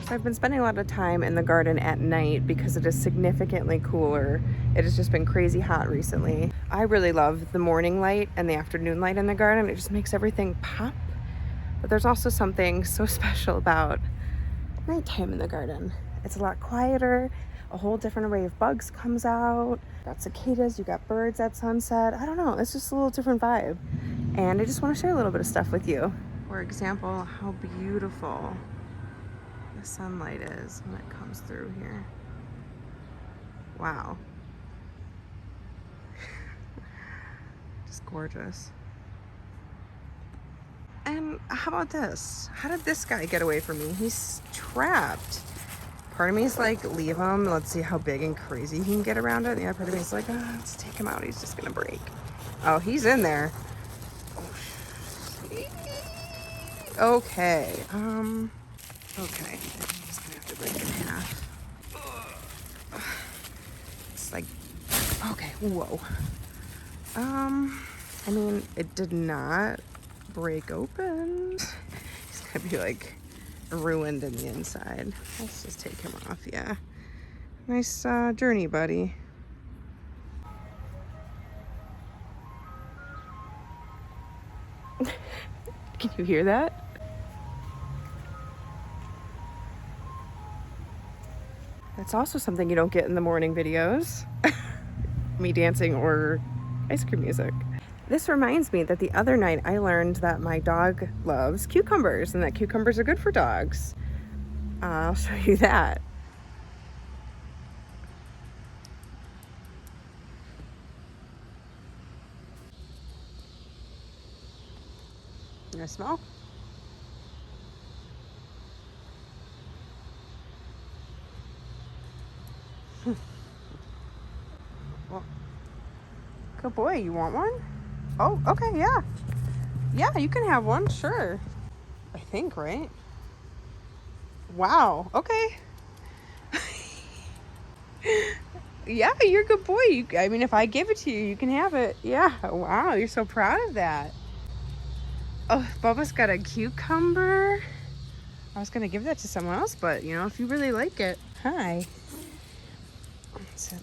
I've been spending a lot of time in the garden at night because it is significantly cooler. It has just been crazy hot recently. I really love the morning light and the afternoon light in the garden. It just makes everything pop. But there's also something so special about nighttime in the garden. It's a lot quieter. A whole different array of bugs comes out. You got cicadas, you got birds at sunset. I don't know, it's just a little different vibe. And I just want to share a little bit of stuff with you. For example, how beautiful the sunlight is when it comes through here. Wow. Just gorgeous. And how about this? How did this guy get away from me? He's trapped. Part of me is like, leave him. Let's see how big and crazy he can get around it. And the other part of me is like, oh, let's take him out. He's just gonna break. Oh, he's in there. Okay. Okay. I'm just gonna have to break it in half. It's like, okay, whoa. I mean, it did not break open. He's gonna be like ruined in the inside. Let's just take him off, yeah. Nice journey, buddy. Can you hear that? That's also something you don't get in the morning videos. Me dancing or ice cream music. This reminds me that the other night I learned that my dog loves cucumbers and that cucumbers are good for dogs. I'll show you that. You gonna smell? Well, good boy, you want one? Oh, okay, yeah. Yeah, you can have one, sure. I think, right? Wow, okay. Yeah, you're a good boy. I mean, if I give it to you, you can have it. Yeah, wow, you're so proud of that. Oh, Bubba's got a cucumber. I was gonna give that to someone else, but you know, if you really like it. Hi. So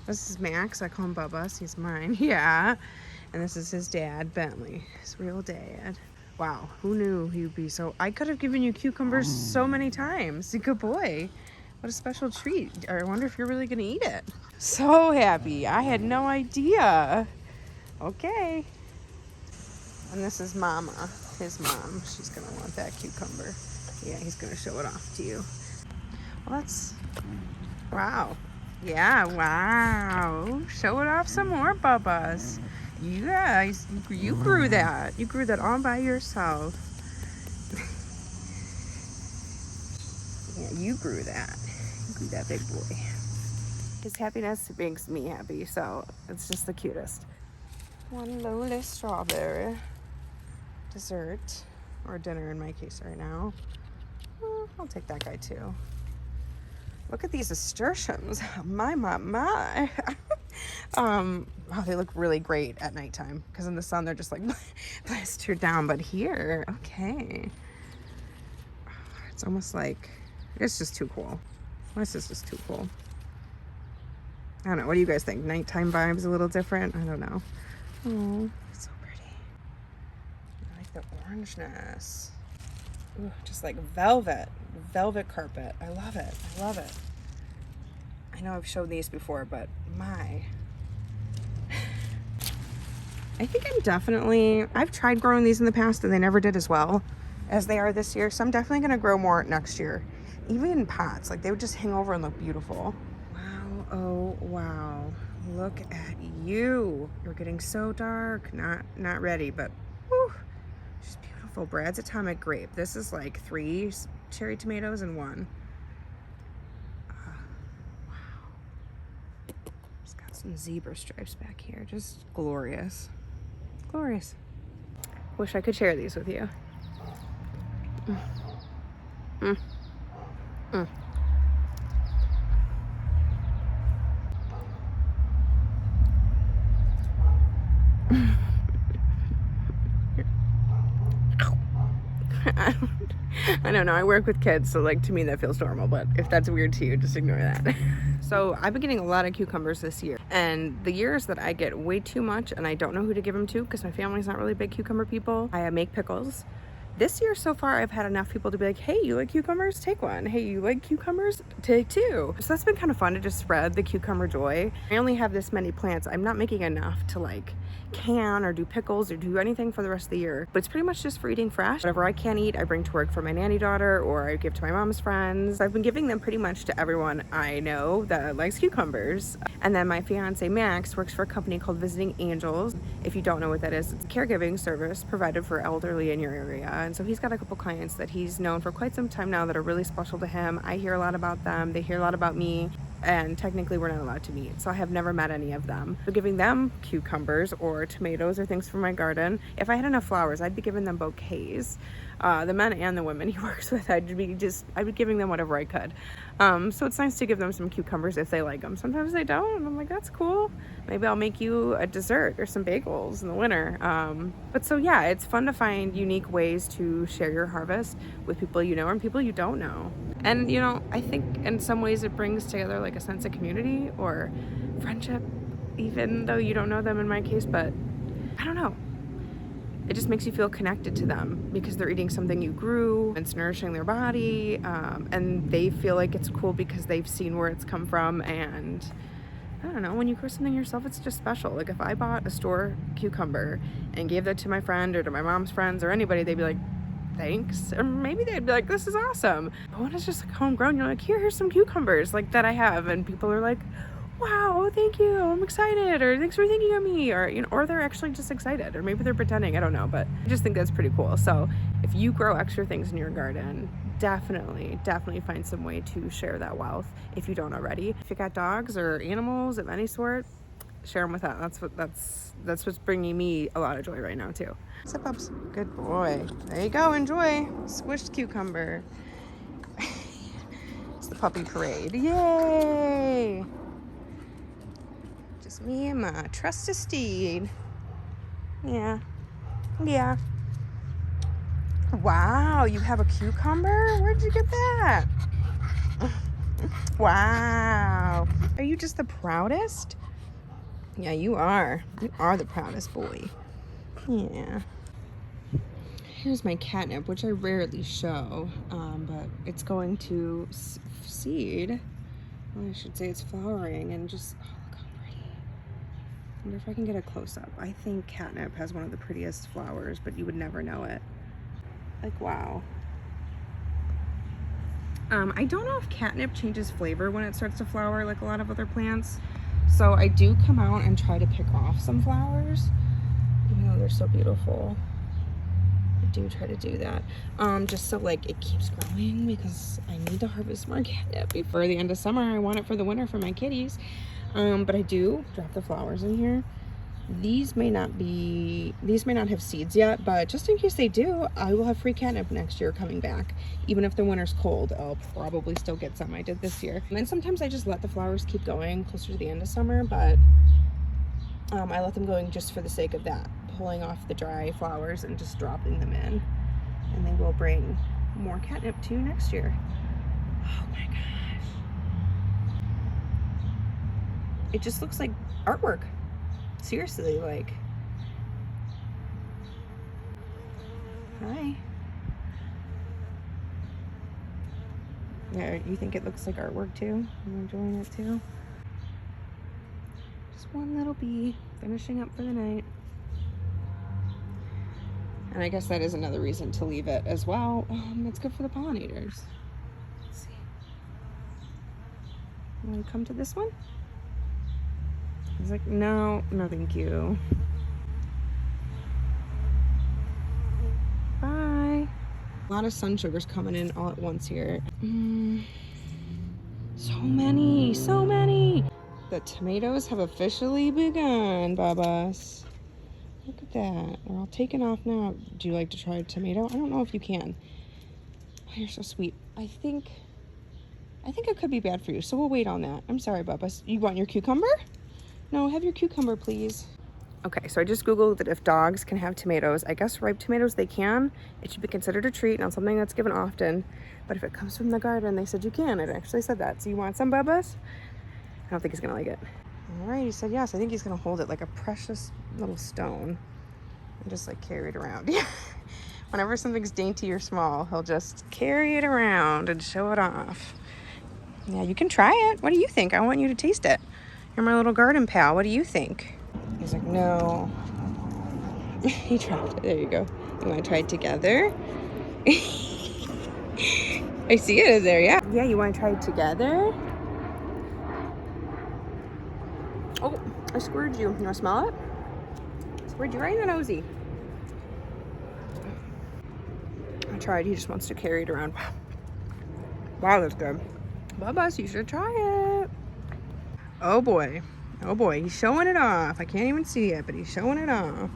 this is Max. I call him Bubba, so he's mine. Yeah. And this is his dad, Bentley, his real dad. Wow, who knew he'd be so... I could have given you cucumbers so many times. Good boy. What a special treat. I wonder if you're really gonna eat it. So happy. I had no idea. Okay. And this is Mama, his mom. She's gonna want that cucumber. Yeah, he's gonna show it off to you. Well, that's... Wow. Yeah, wow. Show it off some more, Bubbas. You guys, you grew that. You grew that all by yourself. Yeah, you grew that. You grew that big boy. His happiness makes me happy, so it's just the cutest. One lowly strawberry dessert, or dinner in my case right now. Well, I'll take that guy too. Look at these nasturtiums. My. Oh, they look really great at nighttime because in the sun they're just like plastered down. But here, okay. It's almost like, it's just too cool. This is just too cool. I don't know. What do you guys think? Nighttime vibes a little different? I don't know. Oh, it's so pretty. I like the orangeness. Ooh, just like velvet carpet. I love it. I love it. I know I've showed these before, but my. I think I've tried growing these in the past and they never did as well as they are this year. So I'm definitely going to grow more next year. Even in pots, like they would just hang over and look beautiful. Wow. Oh, wow. Look at you. You're getting so dark. Not ready, but whew, she's beautiful. Brad's atomic grape. This is like 3 cherry tomatoes in 1. Wow. It's got some zebra stripes back here. Just glorious. Glorious. Wish I could share these with you. Mm. Mm. Mm. I don't know, I work with kids, so like to me that feels normal, but if that's weird to you, just ignore that. So I've been getting a lot of cucumbers this year, and the years that I get way too much and I don't know who to give them to because my family's not really big cucumber people, I make pickles. This year so far, I've had enough people to be like, hey, you like cucumbers? Take one. Hey, you like cucumbers? Take 2. So that's been kind of fun to just spread the cucumber joy. I only have this many plants. I'm not making enough to like can or do pickles or do anything for the rest of the year, but it's pretty much just for eating fresh. Whatever I can't eat, I bring to work for my nanny daughter, or I give to my mom's friends. I've been giving them pretty much to everyone I know that likes cucumbers. And then my fiance Max works for a company called Visiting Angels. If you don't know what that is, it's a caregiving service provided for elderly in your area. And so he's got a couple clients that he's known for quite some time now that are really special to him. I hear a lot about them, they hear a lot about me, and technically we're not allowed to meet, so I have never met any of them. So giving them cucumbers or tomatoes or things from my garden. If I had enough flowers, I'd be giving them bouquets. The men and the women he works with, I'd be giving them whatever I could. So it's nice to give them some cucumbers if they like them. Sometimes they don't. I'm like, that's cool. Maybe I'll make you a dessert or some bagels in the winter. But so yeah, it's fun to find unique ways to share your harvest with people you know and people you don't know. And you know, I think in some ways it brings together like a sense of community or friendship, even though you don't know them in my case, but I don't know. It just makes you feel connected to them because they're eating something you grew, it's nourishing their body, and they feel like it's cool because they've seen where it's come from. And I don't know, when you grow something yourself, it's just special. Like if I bought a store cucumber and gave that to my friend or to my mom's friends or anybody, they'd be like, thanks. Or maybe they'd be like, this is awesome. But when it's just like homegrown, you're like, here's some cucumbers like that I have, and people are like, wow, thank you, I'm excited, or thanks for thinking of me, or you know, or they're actually just excited, or maybe they're pretending, I don't know, but I just think that's pretty cool. So if you grow extra things in your garden, definitely find some way to share that wealth if you don't already. If you got dogs or animals of any sort, share them with that. That's what's bringing me a lot of joy right now too. What's up, pups? Good boy. There you go, enjoy. Squished cucumber. It's the puppy parade. Yay! Just me and my trusty steed. Yeah. Wow, you have a cucumber? Where'd you get that? Wow. Are you just the proudest? Yeah, you are. You are the proudest boy. Yeah. Here's my catnip, which I rarely show, but it's going to seed. Well, I should say it's flowering, and just, oh, look how pretty. I wonder if I can get a close-up. I think catnip has one of the prettiest flowers, but you would never know it. Like, wow. I don't know if catnip changes flavor when it starts to flower like a lot of other plants. So I do come out and try to pick off some flowers, even though they're so beautiful. I do try to do that, just so like it keeps growing, because I need to harvest more catnip before the end of summer. I want it for the winter for my kitties. But I do drop the flowers in here. These may not have seeds yet, but just in case they do, I will have free catnip next year coming back. Even if the winter's cold, I'll probably still get some. I did this year. And then sometimes I just let the flowers keep going closer to the end of summer, but I let them going just for the sake of that, pulling off the dry flowers and just dropping them in. And they will bring more catnip to you next year. Oh my gosh. It just looks like artwork. Seriously, like, hi. Yeah, you think it looks like artwork too? I'm enjoying it too. Just one little bee finishing up for the night. And I guess that is another reason to leave it as well. It's good for the pollinators. Let's see. Want to come to this one? He's like, no, no thank you. Bye. A lot of sun sugars coming in all at once here. So many, so many. The tomatoes have officially begun, Babas. Look at that. They're all taken off now. Do you like to try a tomato? I don't know if you can. Oh, you're so sweet. I think it could be bad for you, so we'll wait on that. I'm sorry, Babas. You want your cucumber? No, have your cucumber, please. Okay, so I just Googled that if dogs can have tomatoes. I guess ripe tomatoes they can. It should be considered a treat, not something that's given often. But if it comes from the garden, they said you can. It actually said that. So you want some, Babas? I don't think he's gonna like it. All right, he said yes. I think he's gonna hold it like a precious little stone and just like carry it around. Whenever something's dainty or small, he'll just carry it around and show it off. Yeah, you can try it. What do you think? I want you to taste it. You're my little garden pal. What do you think? He's like, no. He tried it. There you go. You want to try it together? I see it in there, yeah. Yeah, you want to try it together? Oh, I squirted you. You want to smell it? Squirted you right in the nosy. I tried. He just wants to carry it around. Wow, that's good. Babas, you should try it. Oh boy. Oh boy, he's showing it off. I can't even see it, but he's showing it off.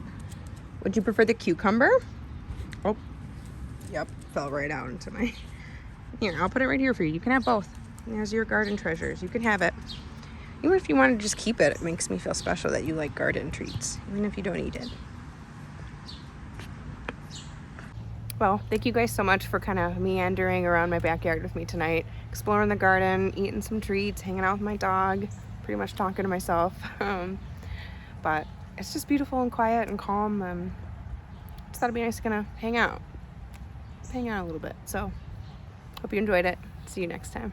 Would you prefer the cucumber? Oh, yep, fell right out into my... Here, I'll put it right here for you. You can have both. There's your garden treasures. You can have it. Even if you want to just keep it, it makes me feel special that you like garden treats, even if you don't eat it. Well, thank you guys so much for kind of meandering around my backyard with me tonight, exploring the garden, eating some treats, hanging out with my dog, pretty much talking to myself. But it's just beautiful and quiet and calm. Just thought it'd be nice to kind of hang out a little bit. So hope you enjoyed it. See you next time.